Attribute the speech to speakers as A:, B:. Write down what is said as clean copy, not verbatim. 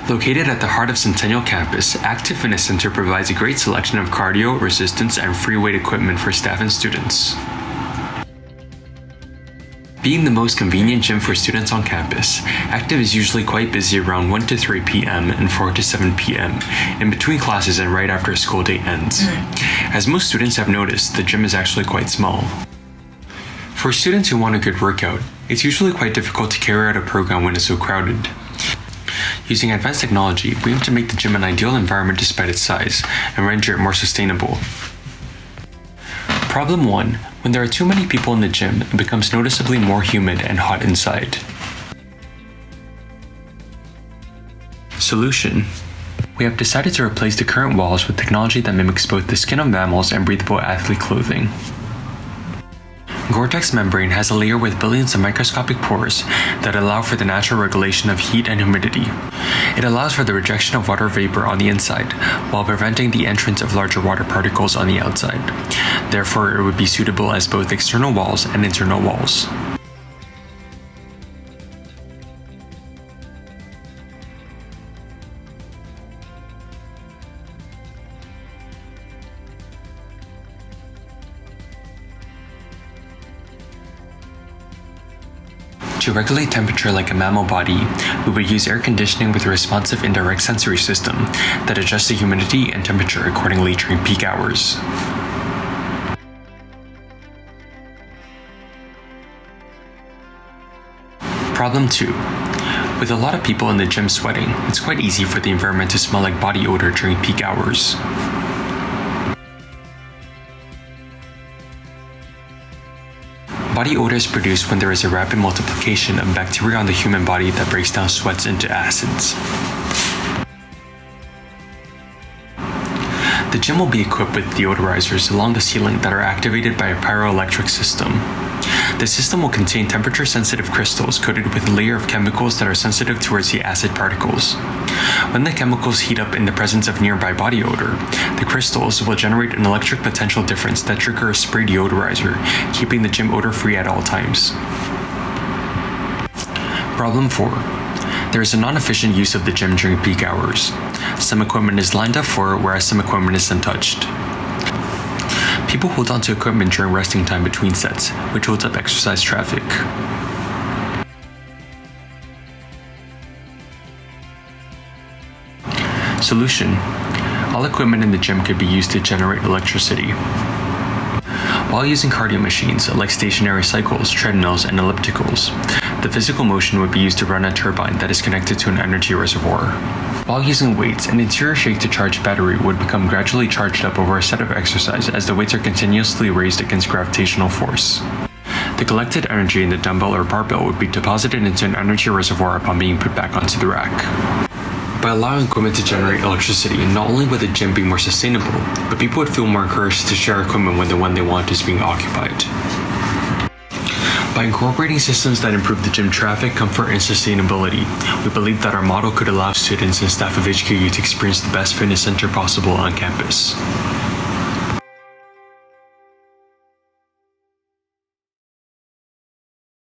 A: Located at the heart of Centennial Campus, Active Fitness Center provides a great selection of cardio, resistance, and free weight equipment for staff and students. Being the most convenient gym for students on campus, Active is usually quite busy around 1 to 3 p.m. and 4 to 7 p.m. in between classes and right after school day ends. As most students have noticed, the gym is actually quite small. For students who want a good workout, it's usually quite difficult to carry out a program when it's so crowded. Using advanced technology, we aim to make the gym an ideal environment despite its size, and render it more sustainable. Problem 1. When there are too many people in the gym, it becomes noticeably more humid and hot inside. Solution. We have decided to replace the current walls with technology that mimics both the skin of mammals and breathable athlete clothing. Gore-Tex membrane has a layer with billions of microscopic pores that allow for the natural regulation of heat and humidity. It allows for the rejection of water vapor on the inside, while preventing the entrance of larger water particles on the outside. Therefore, it would be suitable as both external walls and internal walls. To regulate temperature like a mammal body, we would use air conditioning with a responsive indirect sensory system that adjusts the humidity and temperature accordingly during peak hours. Problem 2. With a lot of people in the gym sweating, it's quite easy for the environment to smell like body odor during peak hours. Body odor is produced when there is a rapid multiplication of bacteria on the human body that breaks down sweats into acids. The gym will be equipped with deodorizers along the ceiling that are activated by a pyroelectric system. The system will contain temperature-sensitive crystals coated with a layer of chemicals that are sensitive towards the acid particles. When the chemicals heat up in the presence of nearby body odor, the crystals will generate an electric potential difference that triggers a spray deodorizer, keeping the gym odor-free at all times. Problem 4. There is a non-efficient use of the gym during peak hours. Some equipment is lined up for, whereas some equipment is untouched. People hold onto equipment during resting time between sets, which holds up exercise traffic. Solution. All equipment in the gym could be used to generate electricity. While using cardio machines, like stationary cycles, treadmills, and ellipticals, the physical motion would be used to run a turbine that is connected to an energy reservoir. While using weights, an interior shake to charge battery would become gradually charged up over a set of exercise as the weights are continuously raised against gravitational force. The collected energy in the dumbbell or barbell would be deposited into an energy reservoir upon being put back onto the rack. By allowing equipment to generate electricity, not only would the gym be more sustainable, but people would feel more encouraged to share equipment when the one they want is being occupied. By incorporating systems that improve the gym traffic, comfort, and sustainability, we believe that our model could allow students and staff of HKU to experience the best fitness center possible on campus.